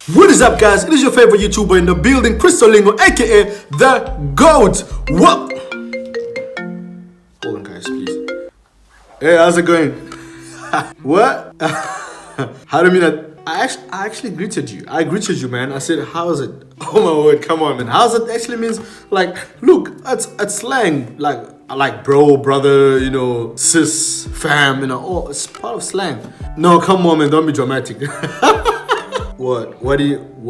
What is up, guys? It is your favorite YouTuber in the building, Cristolingo, aka the GOAT. What? Hold on, guys, please. Hey, how's it going? What? How do you mean that? I actually greeted you. I greeted you, man. I said, how's it? Oh my word, come on, man. How's it actually means, like, look, it's slang. Like bro, brother, you know, sis, fam, you know, oh, it's part of slang. No, come on, man, don't be dramatic. What? What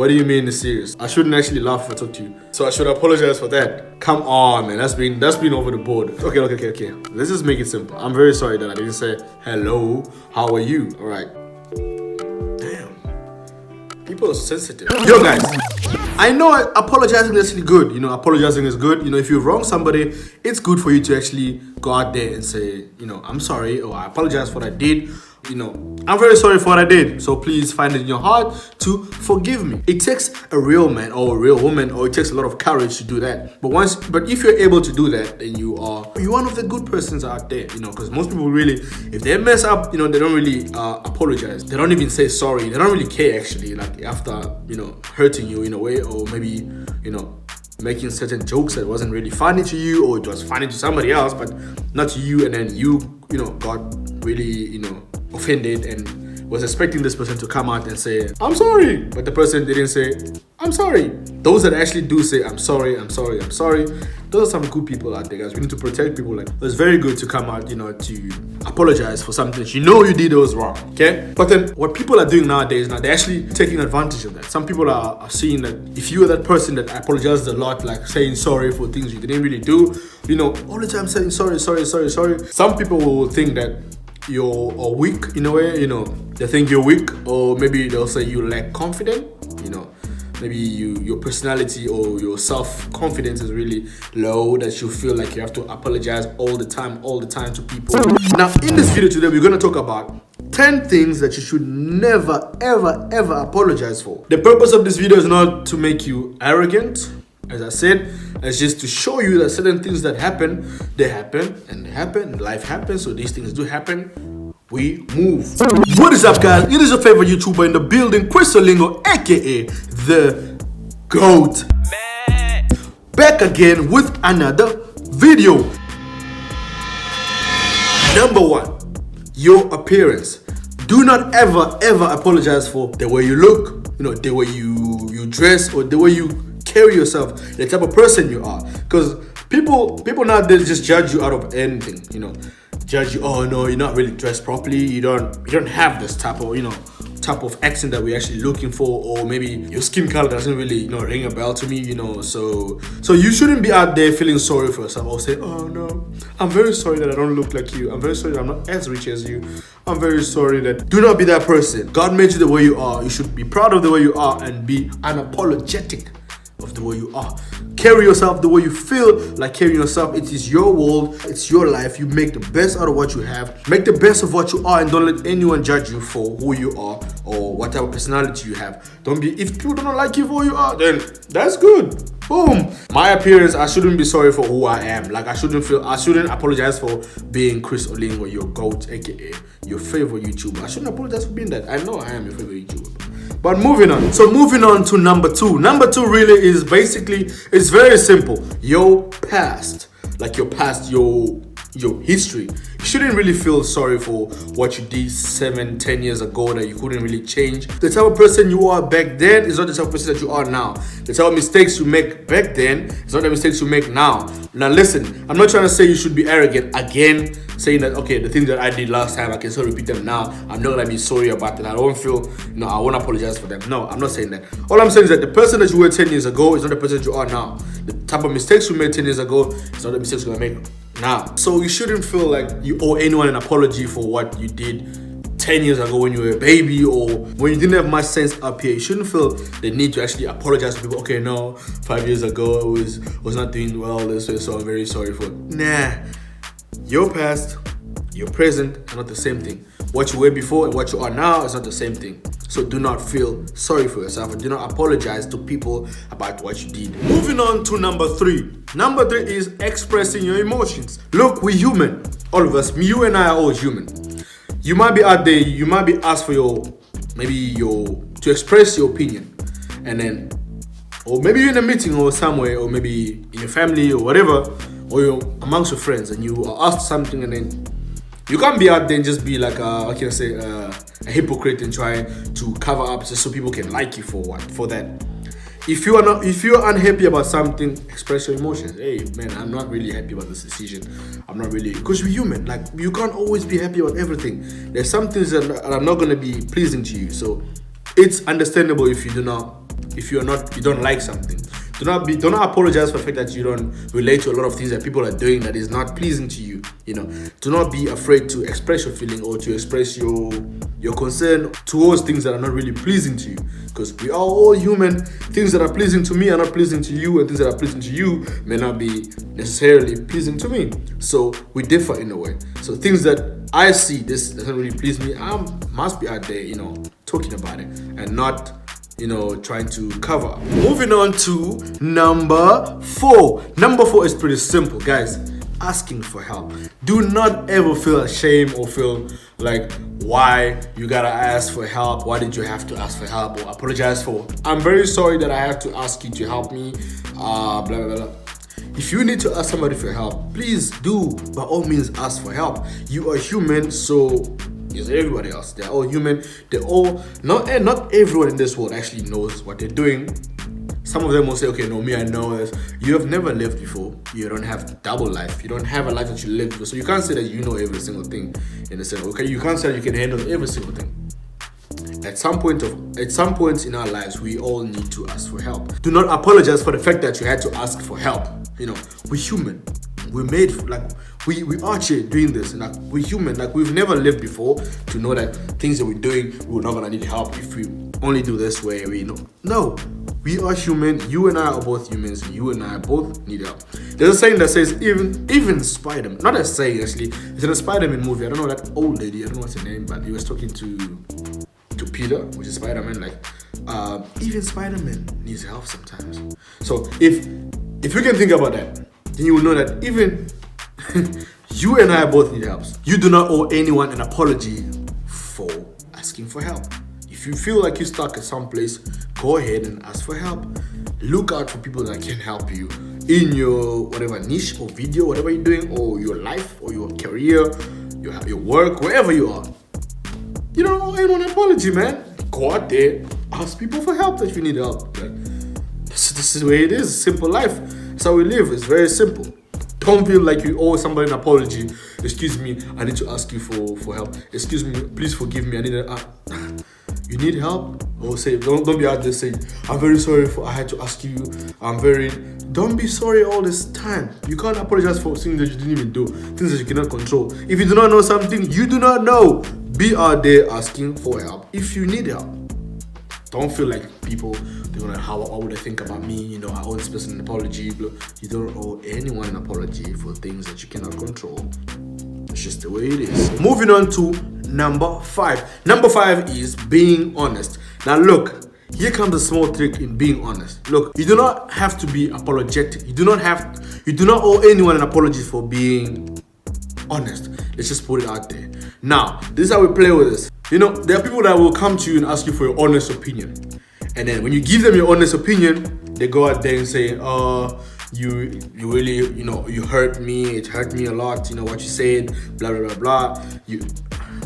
do you mean it's serious? I shouldn't actually laugh if I talk to you. So I should apologize for that. Come on, man. That's been over the board. Okay. Let's just make it simple. I'm very sorry that I didn't say hello. How are you? Alright. Damn. People are sensitive. Yo guys, I know apologizing is actually good. You know, apologizing is good. You know, if you wrong somebody, it's good for you to actually go out there and say, you know, I'm sorry, or I apologize for what I did. You know, I'm very sorry for what I did. So please find it in your heart to forgive me. It takes a real man or a real woman, or it takes a lot of courage to do that. But if you're able to do that, then you're one of the good persons out there. You know, because most people really, if they mess up, you know, they don't really apologize. They don't even say sorry. They don't really care actually. Like after, you know, hurting you in a way, or maybe, you know, making certain jokes that wasn't really funny to you, or it was funny to somebody else, but not to you, and then you know, got really, you know, offended and was expecting this person to come out and say, I'm sorry, but the person didn't say, I'm sorry. Those that actually do say, I'm sorry, those are some good people out there, guys. We need to protect people like that. It's very good to come out, you know, to apologize for something that you know you did was wrong, okay? But then what people are doing nowadays, now they're actually taking advantage of that. Some people are seeing that if you are that person that apologizes a lot, like saying sorry for things you didn't really do, you know, all the time saying sorry. Some people will think that you're weak in a way, you know, they think you're weak, or maybe they'll say you lack confidence, you know, maybe your personality or your self-confidence is really low, that you feel like you have to apologize all the time to people. Now, in this video today, we're going to talk about 10 things that you should never, ever apologize for. The purpose of this video is not to make you arrogant. As I said, it's just to show you that certain things that happen, they happen, and life happens, so these things do happen. We move. What is up, guys? It is your favorite YouTuber in the building, Cristolingo, aka the GOAT. Man. Back again with another video. Number 1, your appearance. Do not ever apologize for the way you look, you know, the way you dress, or the way you carry yourself, the type of person you are. Because people nowadays just judge you out of anything, you know, judge you, oh no, you're not really dressed properly, you don't have this type of accent that we're actually looking for, or maybe your skin color doesn't really, you know, ring a bell to me, you know. So you shouldn't be out there feeling sorry for yourself, or say, oh no, I'm very sorry that I don't look like you, I'm very sorry that I'm not as rich as you, I'm very sorry that. Do not be that person. God made you the way you are. You should be proud of the way you are and be unapologetic of the way you are. Carry yourself the way you feel like carrying yourself. It is your world, it's your life. You make the best out of what you have, make the best of what you are, and don't let anyone judge you for who you are or what type of personality you have. If people don't like you for who you are, then that's good. Boom. My appearance, I shouldn't be sorry for who I am. Like I shouldn't apologize for being Cristolingo, your GOAT, aka your favorite YouTuber. I shouldn't apologize for being that. I know I am your favorite YouTuber. But moving on. So moving on to number 2. Number 2 really is basically, it's very simple. Your past. Like your past, your history. You shouldn't really feel sorry for what you did 7-10 years ago that you couldn't really change. The type of person you are back then is not the type of person that you are now. The type of mistakes you make back then is not the mistakes you make now. Now listen, I'm not trying to say you should be arrogant again, saying that, okay, the things that I did last time, I can still repeat them now. I'm not gonna be sorry about that. I don't feel, you know, I won't apologize for them. No, I'm not saying that. All I'm saying is that the person that you were 10 years ago is not the person that you are now. The type of mistakes you made 10 years ago is not the mistakes you're gonna make now. So you shouldn't feel like you owe anyone an apology for what you did 10 years ago when you were a baby, or when you didn't have much sense up here. You shouldn't feel the need to actually apologize to people. Okay, no, 5 years ago I was not doing well this way, so I'm very sorry for it. Nah. Your past, your present are not the same thing. What you were before and what you are now is not the same thing. So do not feel sorry for yourself, and do not apologize to people about what you did. Moving on to number 3. Number 3 is expressing your emotions. Look, we're human. All of us, you and I are all human. You might be out there, you might be asked for to express your opinion. and then, or maybe you're in a meeting or somewhere, or maybe in your family or whatever, or you're amongst your friends and you are asked something, and then you can't be out there and just be like what can I say, a hypocrite and try to cover up just so people can like you for what, for that. If you're unhappy about something, express your emotions. Hey man, I'm not really happy about this decision. I'm not really, because we're human. Like, you can't always be happy about everything. There's some things that are not gonna be pleasing to you. So it's understandable if you don't like something. Do not apologize for the fact that you don't relate to a lot of things that people are doing that is not pleasing to you. Do not be afraid to express your feeling or to express your concern towards things that are not really pleasing to you. Because we are all human. Things that are pleasing to me are not pleasing to you, and things that are pleasing to you may not be necessarily pleasing to me. So we differ in a way. So things that I see this doesn't really please me, I must be out there, talking about it and not trying to cover up. Moving on to number 4. Number 4 is pretty simple, guys. Asking for help. Do not ever feel ashamed or feel like, why you gotta ask for help? Why did you have to ask for help or apologize for? I'm very sorry that I have to ask you to help me. Blah blah blah. If you need to ask somebody for help, please do by all means ask for help. You are human, so is everybody else. They're all human. They're all not everyone in this world actually knows what they're doing. Some of them will say, okay, no, me, I know this. You have never lived before. You don't have double life. You don't have a life that you lived before. So you can't say that you know every single thing in a sense. Okay, you can't say that you can handle every single thing. At some point in our lives, we all need to ask for help. Do not apologize for the fact that you had to ask for help. We're human. We're made we are here doing this, and we're human. Like, we've never lived before to know that things that we're doing, we're not gonna need help if we only do this way. No, we are human. You and I are both humans. You and I both need help. There's a saying that says even Spider-Man, not a saying actually, it's in a Spider-Man movie. I don't know that old lady. I don't know what's her name, but he was talking to Peter, which is Spider-Man. Like, even Spider-Man needs help sometimes. So if you can think about that, then you will know that even you and I both need help. You do not owe anyone an apology for asking for help. If you feel like you're stuck at some place, go ahead and ask for help. Look out for people that can help you in your whatever niche or video, whatever you're doing, or your life or your career, your work, wherever you are. You don't owe anyone an apology, man. Go out there, ask people for help if you need help. This is the way it is. Simple life. That's how we live. It's very simple. Don't feel like you owe somebody an apology. Excuse me, I need to ask you for help. Excuse me, please forgive me. I need you need help? Or say, don't be out there saying, I'm very sorry I had to ask you. Don't be sorry all this time. You can't apologize for things that you didn't even do, things that you cannot control. If you do not know something, you do not know. Be out there asking for help if you need help. Don't feel like people, they're gonna, what would they think about me? I owe this person an apology. You don't owe anyone an apology for things that you cannot control. It's just the way it is. Moving on to number 5. Number 5 is being honest. Now look, here comes a small trick in being honest. Look, you do not have to be apologetic. You do not owe anyone an apology for being honest. Let's just put it out there. Now, this is how we play with this. There are people that will come to you and ask you for your honest opinion. And then when you give them your honest opinion, they go out there and say, you really, you hurt me. It hurt me a lot, what you said, blah, blah, blah, blah.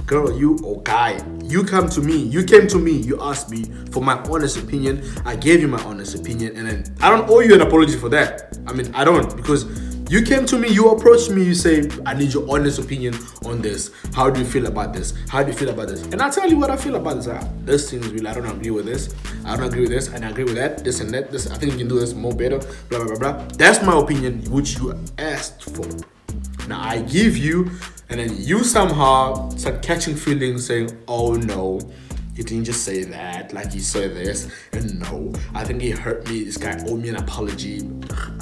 Girl, you or guy, you came to me, you asked me for my honest opinion. I gave you my honest opinion, and then I don't owe you an apology for that. I don't, because you came to me, you approached me, you say, I need your honest opinion on this. How do you feel about this? How do you feel about this? And I tell you what I feel about this. This thing is really, I don't agree with this. I don't agree with this, and I agree with that, this and that. This, I think you can do this more better, blah, blah, blah, blah. That's my opinion, which you asked for. Now I give you, and then you somehow start catching feelings saying, oh no, you didn't just say that, like you said this, and no, I think he hurt me, this guy owed me an apology.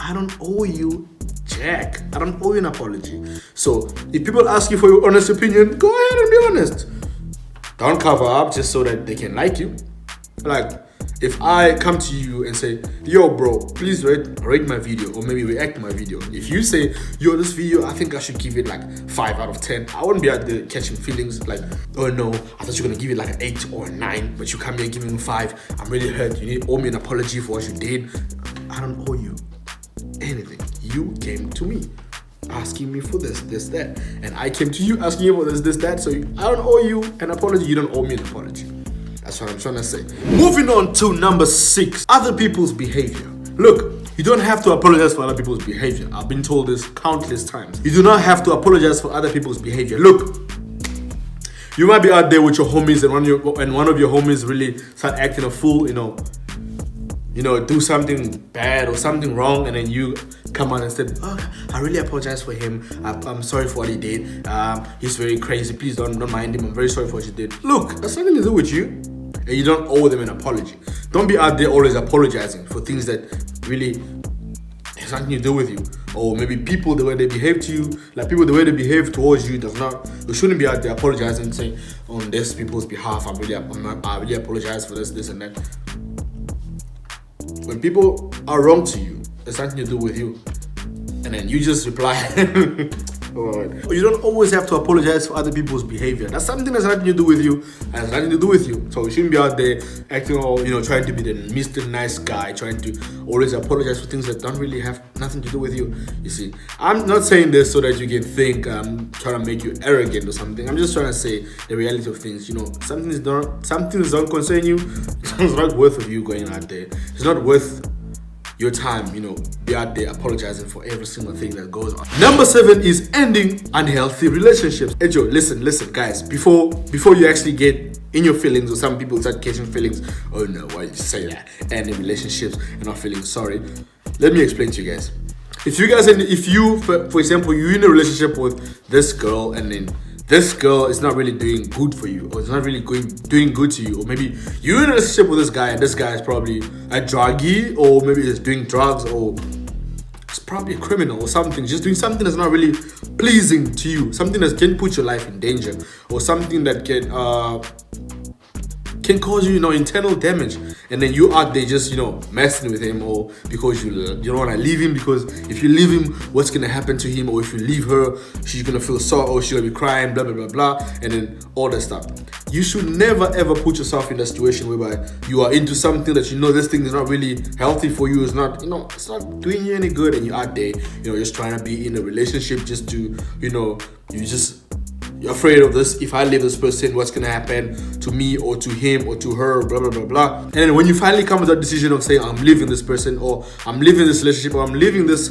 I don't owe you jack. I don't owe you an apology. So if people ask you for your honest opinion, go ahead and be honest. Don't cover up just so that they can like you. Like, If I come to you and say, yo bro, please rate my video or maybe react to my video. If you say, yo, this video, I think I should give it like 5 out of 10. I wouldn't be out there catching feelings like, oh no, I thought you were gonna give it like an 8 or a 9, but you come here giving me 5. I'm really hurt. You owe me an apology for what you did. I don't owe you anything. You came to me asking me for this, that. And I came to you asking you for this, that. So I don't owe you an apology. You don't owe me an apology. That's what I'm trying to say. Moving on to number 6, other people's behavior. Look, you don't have to apologize for other people's behavior. I've been told this countless times. You do not have to apologize for other people's behavior. Look, you might be out there with your homies and one of your homies really start acting a fool, do something bad or something wrong, and then you come on and said, oh, I really apologize for him. I'm sorry for what he did. He's very crazy. Please don't mind him. I'm very sorry for what you did. Look, that's nothing to do with you, and you don't owe them an apology. Don't be out there always apologizing for things that really has nothing to do with you. Or maybe people, the way they behave to you, like people, the way they behave towards you does not, you shouldn't be out there apologizing and saying, on this people's behalf, I really apologize for this, and that. When people are wrong to you, it's nothing to do with you. And then you just reply. You don't always have to apologize for other people's behavior. That's something that's nothing to do with you, and has nothing to do with you. So you shouldn't be out there acting all, trying to be the Mr. Nice Guy, trying to always apologize for things that don't really have nothing to do with you. You see, I'm not saying this so that you can think I'm trying to make you arrogant or something. I'm just trying to say the reality of things. Something that don't concern you. It's not worth of you going out there. It's not worth your time, be out there apologizing for every single thing that goes on. Number 7 is ending unhealthy relationships. Hey Joe, listen guys, before you actually get in your feelings, or some people start catching feelings, oh no, why you say that? Ending relationships and not feeling sorry. Let me explain to you guys. If you, for example, you're in a relationship with this girl, and then this girl is not really doing good for you, or it's not really doing good to you, or maybe you're in a relationship with this guy and this guy is probably a druggie, or maybe he's doing drugs, or it's probably a criminal or something, just doing something that's not really pleasing to you, something that can put your life in danger, or something that can cause you, internal damage, and then you out there just, messing with him, or because you don't want to leave him, because if you leave him, what's going to happen to him, or if you leave her, she's going to feel sorry, or she's going to be crying, blah, blah, blah, blah, and then all that stuff. You should never, ever put yourself in a situation whereby you are into something that this thing is not really healthy for you, it's not, it's not doing you any good, and you're out there, just trying to be in a relationship just to, you're afraid of this. If I leave this person, what's gonna happen to me or to him or to her, blah, blah, blah, blah. And then when you finally come to that decision of saying, I'm leaving this person, or I'm leaving this relationship, or I'm leaving this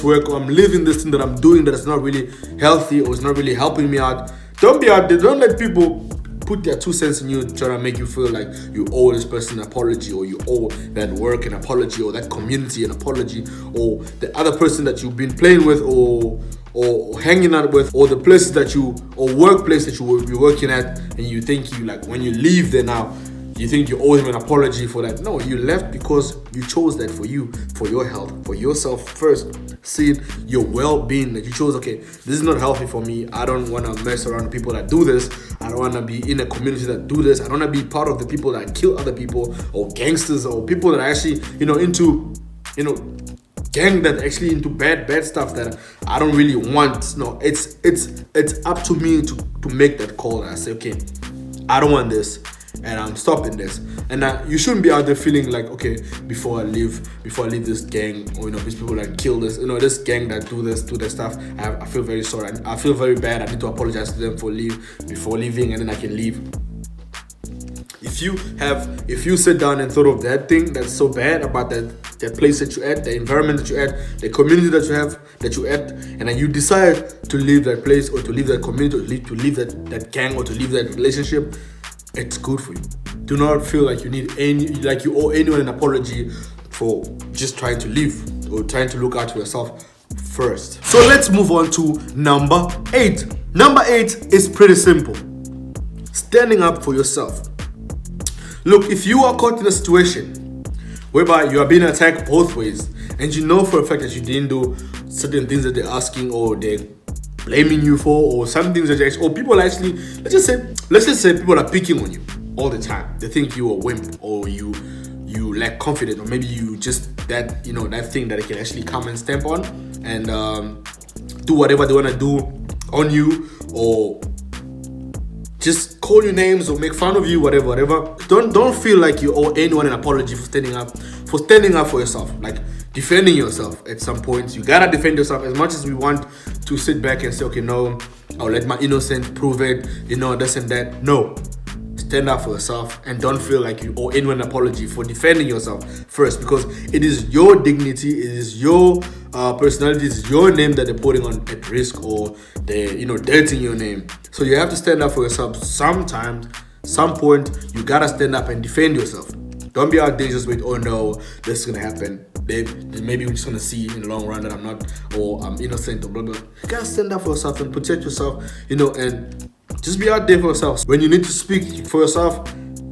work, or I'm leaving this thing that I'm doing that is not really healthy, or it's not really helping me out, don't be out there. Don't let people put their 2 cents in you, trying to make you feel like you owe this person an apology, or you owe that work an apology, or that community an apology, or the other person that you've been playing with, or hanging out with, or the places or workplace that you will be working at, and you think when you leave there now, you think you owe him an apology for that. No, you left because you chose that for you, for your health, for yourself first, seeing your well-being, that you chose, okay, this is not healthy for me. I don't want to mess around with people that do this. I don't want to be in a community that do this. I don't want to be part of the people that kill other people, or gangsters, or people that are actually, into, gang that actually into bad stuff that I don't really want. No, it's up to me to make that call, and I say, okay, I don't want this, and I'm stopping this. And you shouldn't be out there feeling like, okay, before I leave this gang, or these people that kill this, this gang that do this stuff, I feel very sorry. I feel very bad. I need to apologize to them before leaving, and then I can leave. If you sit down and thought of that thing that's so bad about that place that you're at, the environment that you're at, the community that you're at, and then you decide to leave that place, or to leave that community, or to leave that gang, or to leave that relationship, it's good for you. Do not feel like you owe anyone an apology for just trying to leave, or trying to look out for yourself first. So let's move on to number 8. Number 8 is pretty simple. Standing up for yourself. Look, if you are caught in a situation whereby you are being attacked both ways, and you know for a fact that you didn't do certain things that they're asking, or they're blaming you for, or some things that or people actually, let's just say people are picking on you. all the time. They think you're a wimp, or you lack confidence, or maybe you just that that thing that they can actually come and stamp on and do whatever they want to do on you, or just call you names or make fun of you, whatever. Don't feel like you owe anyone an apology for standing up for yourself, like defending yourself. At some point, you gotta defend yourself. As much as we want to sit back and say, okay, no, I'll let my innocence prove it, this and that. No, stand up for yourself and don't feel like you owe anyone an apology for defending yourself first, because it is your dignity, it is your personality, it is your name that they're putting on at risk, or they're dirting your name. So you have to stand up for yourself. Sometimes, some point, you gotta stand up and defend yourself. Don't be out there just wait, oh no, this is gonna happen. Maybe we're just gonna see in the long run that I'm not, or I'm innocent, or blah blah. You gotta stand up for yourself and protect yourself, and just be out there for yourself. When you need to speak for yourself,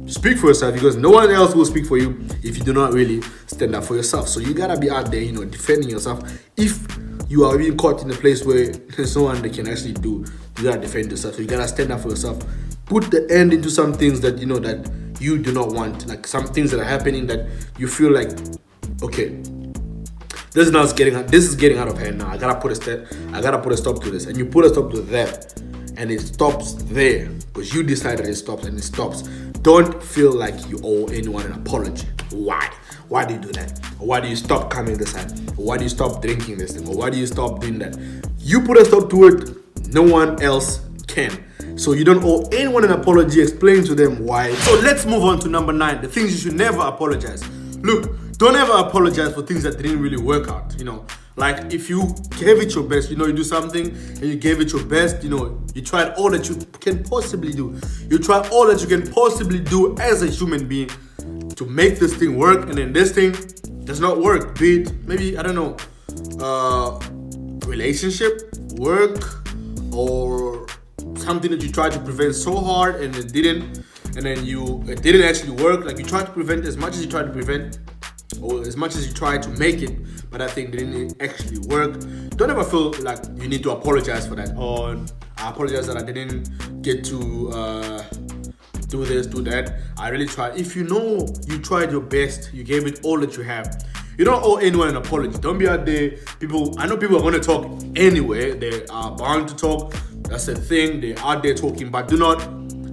because no one else will speak for you if you do not really stand up for yourself. So you gotta be out there, defending yourself. If you are being caught in a place where there's no one that can actually do, you gotta defend yourself. So you gotta stand up for yourself. Put the end into some things that that you do not want, like some things that are happening that you feel like, okay, this is getting out of hand now. I gotta put a stop to this, and you put a stop to that. And it stops there because you decided it stops, and it stops. Don't feel like you owe anyone an apology. Why? Why do you do that? Or why do you stop coming this side? Or why do you stop drinking this thing? Or why do you stop doing that? You put a stop to it, no one else can. So you don't owe anyone an apology. Explain to them why. So let's move on to number 9, the things you should never apologize. Look, don't ever apologize for things that didn't really work out, Like if you gave it your best, you do something and you gave it your best, you tried all that you can possibly do. You tried all that you can possibly do as a human being to make this thing work, and then this thing does not work. Be it maybe, I don't know, relationship, work, or something that you tried to prevent so hard and it didn't, and then it didn't actually work. Like you tried to prevent as much as you tried to prevent, or as much as you try to make it, but that thing didn't actually work. Don't ever feel like you need to apologize for that. Or I apologize that I didn't get to do this, do that. I really tried. If you tried your best, you gave it all that you have, you don't owe anyone an apology. Don't be out there. I know people are going to talk anyway. They are bound to talk. That's the thing. They're out there talking, but do not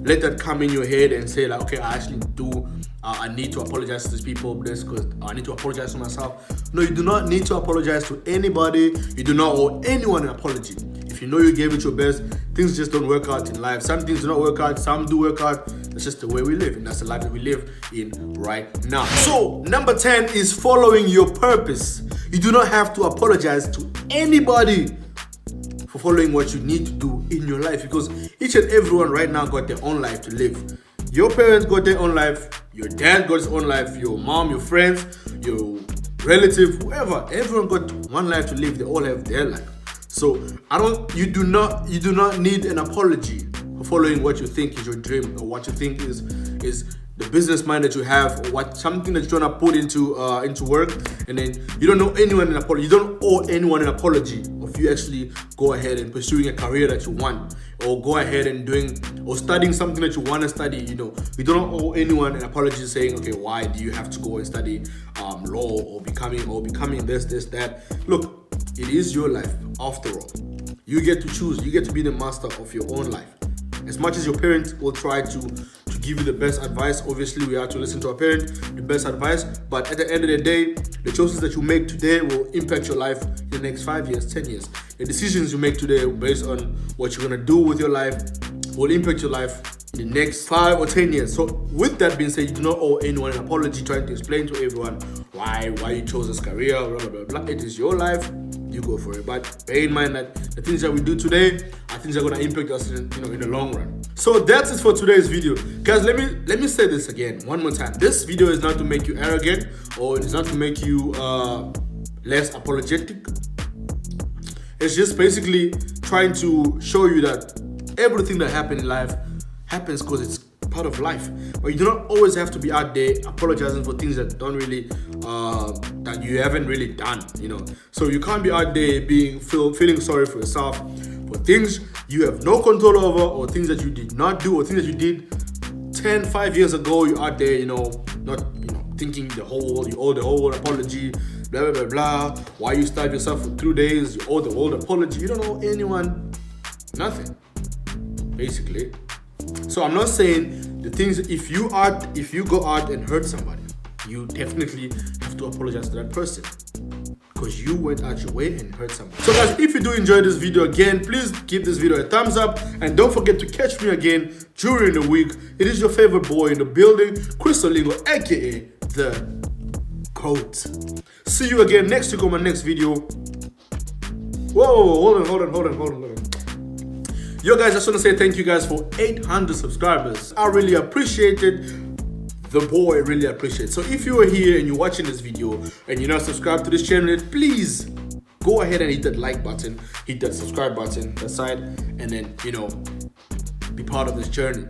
let that come in your head and say like, okay, I actually do. I need to apologize to these people because I need to apologize to myself. No, you do not need to apologize to anybody. You do not owe anyone an apology. If you know you gave it your best, things just don't work out in life. Some things do not work out, some do work out. That's just the way we live, and that's the life that we live in right now. So, number 10 is following your purpose. You do not have to apologize to anybody for following what you need to do in your life, because each and everyone right now got their own life to live. Your parents got their own life, your dad got his own life, your mom, your friends, your relative, whoever, everyone got one life to live. They all have their life. So you do not need an apology for following what you think is your dream, or what you think is the business mind that you have, or something that you're trying to put into work, and then you don't owe anyone an apology. You don't owe anyone an apology if you actually go ahead and pursuing a career that you want, or go ahead and studying something that you want to study. You don't owe anyone an apology saying, okay, why do you have to go and study law or becoming this, that. Look, it is your life after all. You get to choose. You get to be the master of your own life. As much as your parents will try to give you the best advice, obviously we have to listen to our parent, the best advice, but at the end of the day, the choices that you make today will impact your life in the next 5 years, 10 years. The decisions you make today based on what you're going to do with your life will impact your life in the next 5 or 10 years. So with that being said, you do not owe anyone an apology trying to explain to everyone why you chose this career, blah, blah, blah, blah. It is your life. You go for it. But bear in mind that the things that we do today are things that are going to impact us in the long run. So that's it for today's video. Guys, let me say this again one more time. This video is not to make you arrogant, or it's not to make you less apologetic. It's just basically trying to show you that everything that happens in life happens because it's part of life. But you do not always have to be out there apologizing for things that don't really that you haven't really done, So you can't be out there feeling sorry for yourself for things you have no control over, or things that you did not do, or things that you did 5 years ago, you're out there, not, thinking you owe the whole apology, blah, blah, blah, blah. Why you starve yourself for 2 days, you owe the whole apology. You don't owe anyone nothing, basically. So I'm not saying the things, if you go out and hurt somebody, you definitely have to apologize to that person, because you went out your way and hurt somebody. So guys, if you do enjoy this video, again, please give this video a thumbs up, and don't forget to catch me again during the week. It is your favorite boy in the building, Crystal Lingo, aka the GOAT. See you again next week on my next video. Whoa, hold on. Yo guys, I just want to say thank you guys for 800 subscribers. I really appreciate it. The boy really appreciates. So if you are here and you're watching this video and you're not subscribed to this channel, please go ahead and hit that like button, hit that subscribe button, that side, and then, be part of this journey.